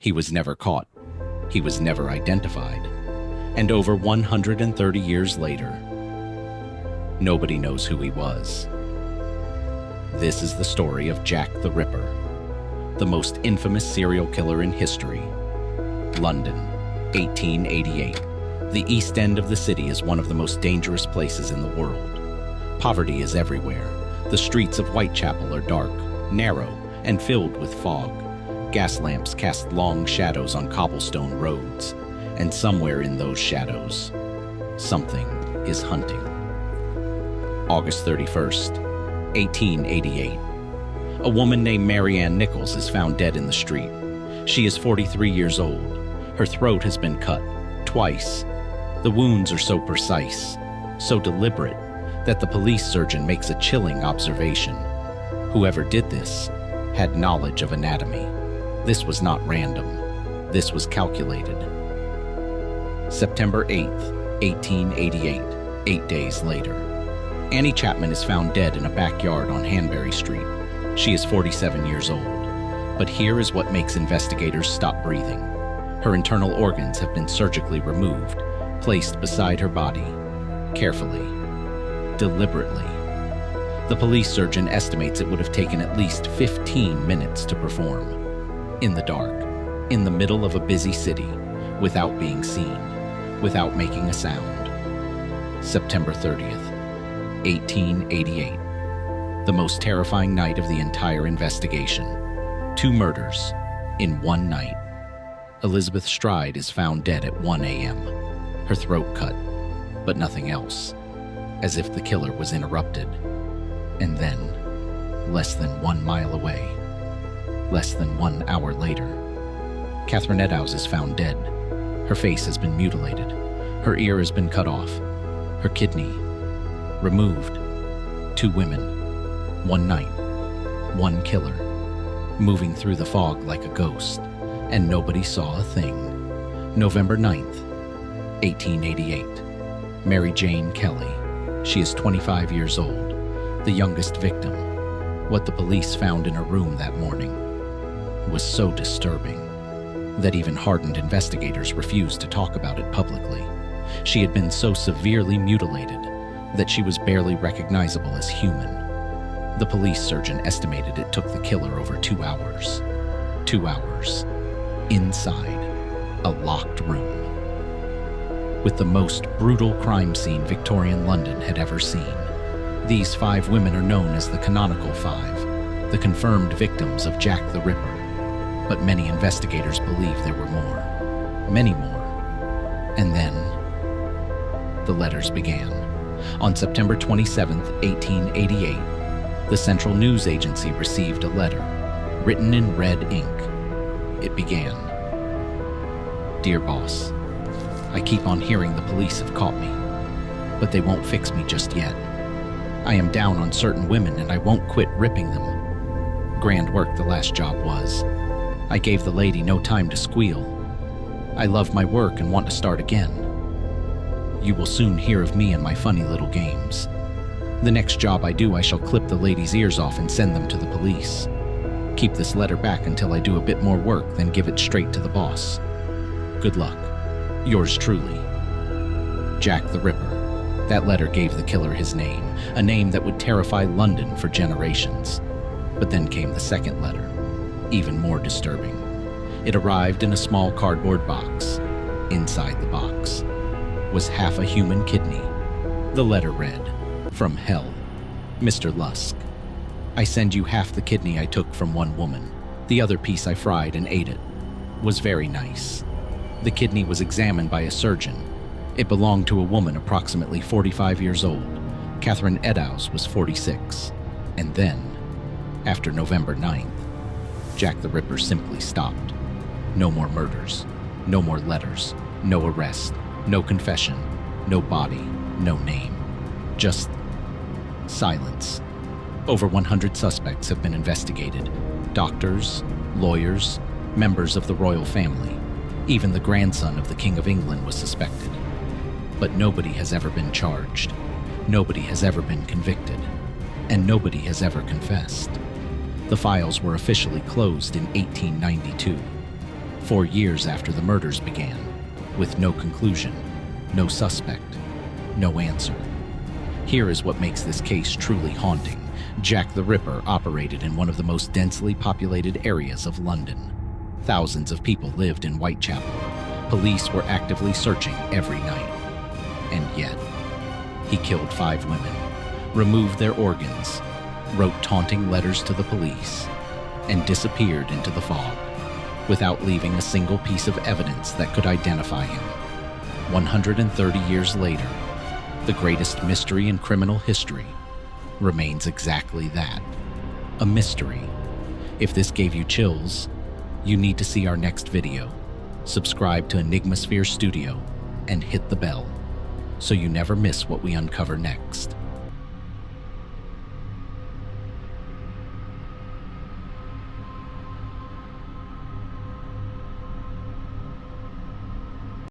He was never caught. He was never identified. And over 130 years later, nobody knows who he was. This is the story of Jack the Ripper, the most infamous serial killer in history. London, 1888. The East End of the city is one of the most dangerous places in the world. Poverty is everywhere. The streets of Whitechapel are dark, narrow, and filled with fog. Gas lamps cast long shadows on cobblestone roads, and somewhere in those shadows, something is hunting. August 31st, 1888. A woman named Mary Ann Nichols is found dead in the street. She is 43 years old. Her throat has been cut twice. The wounds are so precise, so deliberate, that the police surgeon makes a chilling observation. Whoever did this had knowledge of anatomy. This was not random. This was calculated. September 8th, 1888, 8 days later. Annie Chapman is found dead in a backyard on Hanbury Street. She is 47 years old. But here is what makes investigators stop breathing. Her internal organs have been surgically removed, placed beside her body, carefully, deliberately. The police surgeon estimates it would have taken at least 15 minutes to perform. In the dark, in the middle of a busy city, without being seen, without making a sound. September 30th, 1888. The most terrifying night of the entire investigation. 2 murders in one night. Elizabeth Stride is found dead at 1 a.m., her throat cut, but nothing else, as if the killer was interrupted. And then, less than 1 mile away, less than 1 hour later, Catherine Eddowes is found dead. Her face has been mutilated. Her ear has been cut off. Her kidney removed. 2 women, 1 night, 1 killer, moving through the fog like a ghost, and nobody saw a thing. November 9th, 1888. Mary Jane Kelly. She is 25 years old, the youngest victim. What the police found in her room that morning was so disturbing that even hardened investigators refused to talk about it publicly. She had been so severely mutilated that she was barely recognizable as human. The police surgeon estimated it took the killer over 2 hours. 2 hours. Inside a locked room. With the most brutal crime scene Victorian London had ever seen. These 5 women are known as the Canonical 5, the confirmed victims of Jack the Ripper. But many investigators believe there were more. Many more. And then, the letters began. On September 27, 1888, the Central News Agency received a letter, written in red ink. It began, "Dear boss, I keep on hearing the police have caught me, but they won't fix me just yet. I am down on certain women and I won't quit ripping them. Grand work the last job was. I gave the lady no time to squeal. I love my work and want to start again. You will soon hear of me and my funny little games. The next job I do, I shall clip the lady's ears off and send them to the police. Keep this letter back until I do a bit more work, then give it straight to the boss. Good luck. Yours truly, Jack the Ripper." That letter gave the killer his name, a name that would terrify London for generations. But then came the second letter, even more disturbing. It arrived in a small cardboard box. Inside the box was half a human kidney. The letter read, "From hell, Mr. Lusk. I send you half the kidney I took from one woman. The other piece I fried and ate it. Was very nice." The kidney was examined by a surgeon. It belonged to a woman approximately 45 years old. Catherine Eddowes was 46. And then, after November 9th, Jack the Ripper simply stopped. No more murders, no more letters, no arrest, no confession, no body, no name. Just silence. Over 100 suspects have been investigated. Doctors, lawyers, members of the royal family. Even the grandson of the King of England was suspected. But nobody has ever been charged. Nobody has ever been convicted. And nobody has ever confessed. The files were officially closed in 1892. 4 years after the murders began, with no conclusion, no suspect, no answer. Here is what makes this case truly haunting. Jack the Ripper operated in one of the most densely populated areas of London. Thousands of people lived in Whitechapel. Police were actively searching every night. And yet, he killed 5 women, removed their organs, wrote taunting letters to the police, and disappeared into the fog, without leaving a single piece of evidence that could identify him. 130 years later, the greatest mystery in criminal history remains exactly that, a mystery. If this gave you chills, you need to see our next video. Subscribe to EnigmaSphere Studio and hit the bell so you never miss what we uncover next.